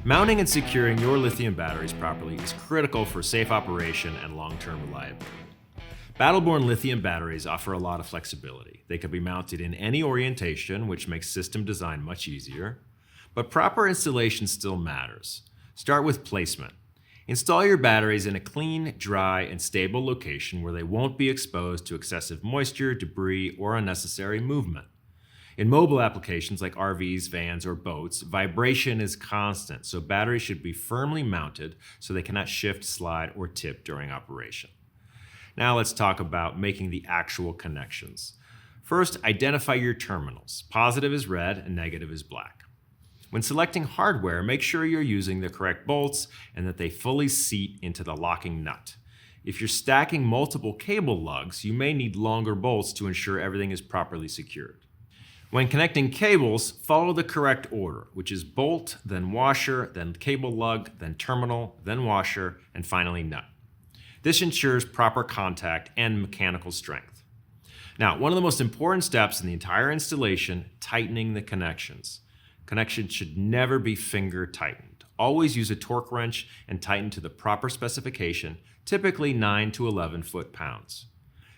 Mounting and securing your lithium batteries properly is critical for safe operation and long-term reliability. Battle-born lithium batteries offer a lot of flexibility. They can be mounted in any orientation, which makes system design much easier. But proper installation still matters. Start with placement. Install your batteries in a clean, dry, and stable location where they won't be exposed to excessive moisture, debris, or unnecessary movement. In mobile applications like RVs, vans, or boats, vibration is constant, so batteries should be firmly mounted so they cannot shift, slide, or tip during operation. Now let's talk about making the actual connections. First, identify your terminals. Positive is red and negative is black. When selecting hardware, make sure you're using the correct bolts and that they fully seat into the locking nut. If you're stacking multiple cable lugs, you may need longer bolts to ensure everything is properly secured. When connecting cables, follow the correct order, which is bolt, then washer, then cable lug, then terminal, then washer, and finally nut. This ensures proper contact and mechanical strength. Now, one of the most important steps in the entire installation, tightening the connections. Connections should never be finger tightened. Always use a torque wrench and tighten to the proper specification, typically 9 to 11 foot-pounds.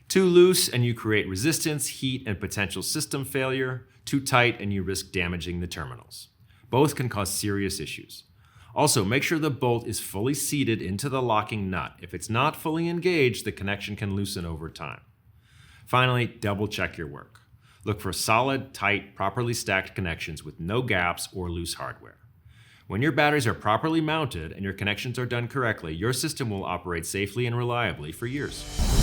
Too loose and you create resistance, heat, and potential system failure. Too tight and you risk damaging the terminals. Both can cause serious issues. Also, make sure the bolt is fully seated into the locking nut. If it's not fully engaged, the connection can loosen over time. Finally, double check your work. Look for solid, tight, properly stacked connections with no gaps or loose hardware. When your batteries are properly mounted and your connections are done correctly, your system will operate safely and reliably for years.